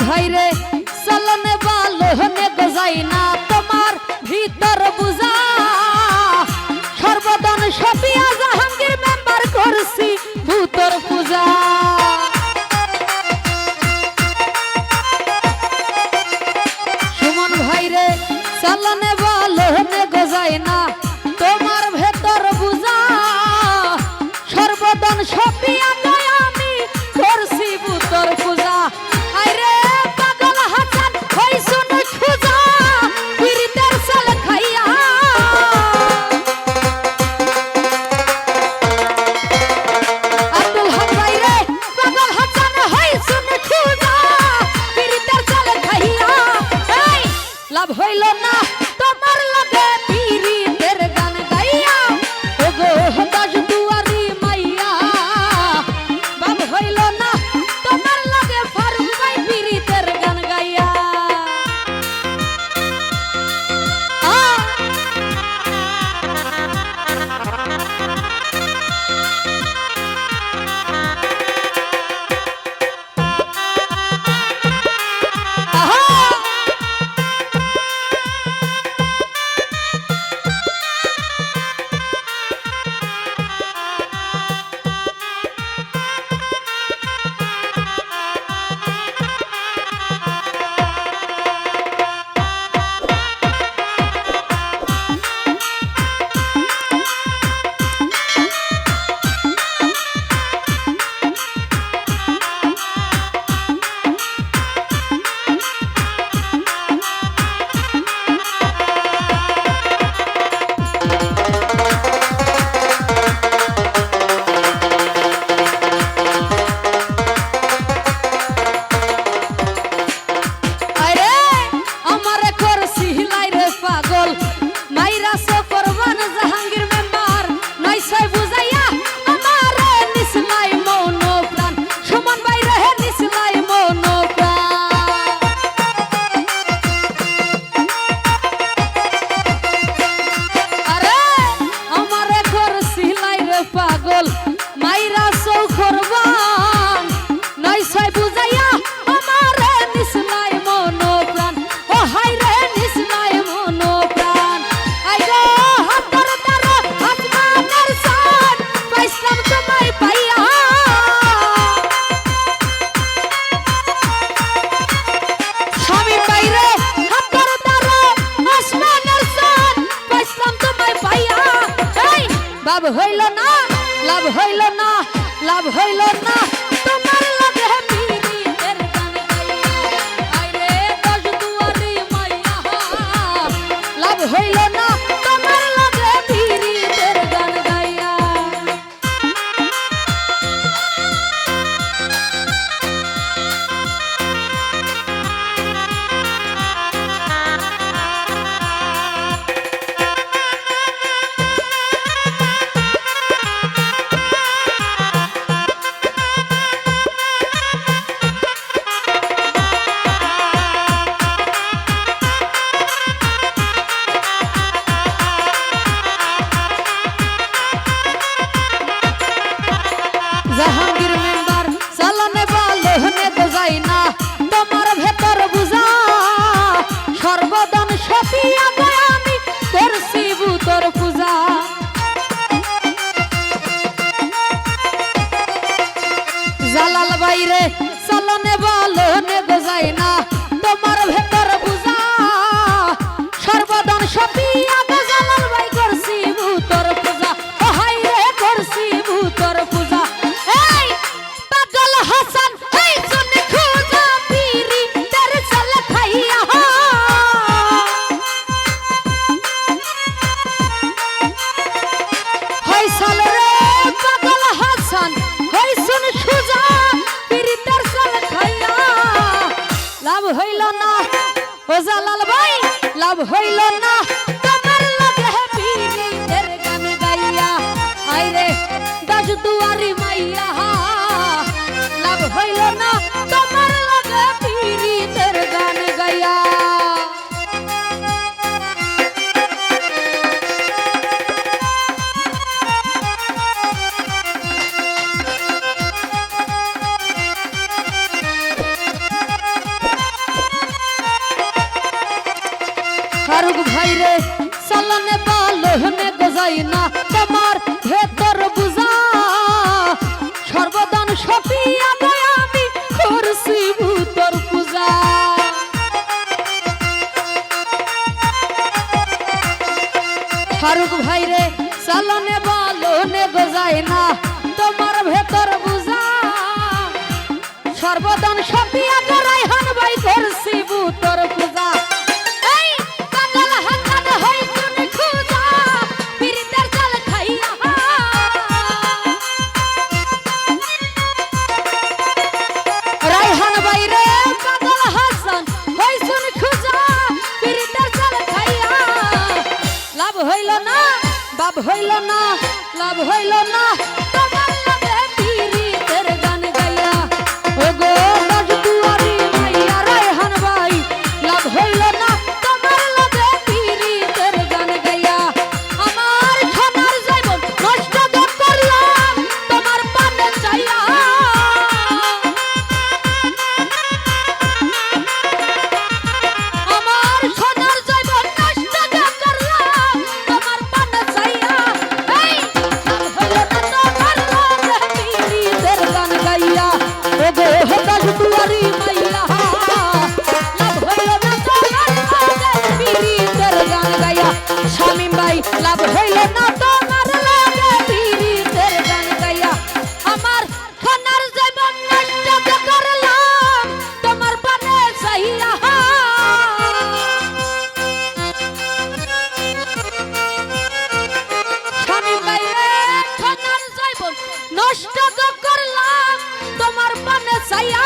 ভাইরে চলনে বালনে গজাই না তোমার ভিতর বুঝা সর্বদান সফিয়া জাহাঙ্গীর মেম্বার করছি ভূতর পূজা সুমন ভাইরে চলনে বালনে গজাই না তোমার ভেতর বুঝা সর্বদান সফিয়া আমি করছি ভূতর পূজা লাভ হইল না তোমার লগে পীরিতের গান গাইয়া ওগো দাস দুয়ারি মাইয়া লাভ হইল না তোমার লগে ফারুক ভাই পীরিতের গান গাইয়া লাভ হইল না, লাভ হইল না, লাভ হইল না তোমার লগে পীরিতের গান গাইয়া। আইরে দশ দুয়ারি মাইয়া, লাভ হইল না তোমার লগে পীরিতের গান গাইয়া। জাহাঙ্গীর মেম্বার চালানে বালহনে তো যাই না তোমার ভেতর বুঝা, সর্বদান সপিয়া আমি করছি ভূতর পূজা। জালাল বাইরে চালানে বালহনে তো যাই না তোমার ভেতর বুঝা, সর্বদান সপিয়া জালাল বাই করছি ভূতর পূজা। ও হাই রে করছি ভূতর পূজা। লাভ হইল না ও জালাল ভাই, লাভ হইল না তোমার লগে পীরিতের গান গাইয়া। আইরে দশ দুয়ারি মাইয়া, লাভ হইল না তোমার লগে পীরিতের গান গাইয়া। ফারুক ভাই রে চালানে বালহনে গজাই না তোমার ভেতর বুঝা, সর্বদান সপিয়া আমি করছি ভূতর পূজা। ফারুক ভাই রে চালানে বালহনে গজাই না তোমার ভেতর বুঝা, সর্বদান সপিয়া রাইহান ভাই করছি ভূতর পূজা। লাভ হইল না, বাব হইল না, লাভ হইল না তোমার লগে পীরিতের গান গাইয়া। ও গো দশ দুয়ারি মাইয়া রায়হান ভাই, লাভ হইল না তোমার লগে পীরিতের গান গাইয়া। আমার সোনার জীবন নষ্ট করলাম তোমার পানে চাইয়া। আমার সোনার জীবন নষ্ট করলাম তোমার পানে চাইয়া। এই লাভ হইল না তোমার লগে পীরিতের গান গাইয়া। ও গো দশ দুয়ারি মাইয়া, লাভ হইল না তোমার লগে পীরিতের গান গাইয়া। শামীম ভাই লাভ হইল না তোমার লগে পীরিতের গান গাইয়া। আমার সোনার জীবন নষ্ট করলাম তোমার পানে চাইয়া। শামীম ভাই রে সোনার জীবন নষ্ট করলাম তোমার পানে চাইয়া।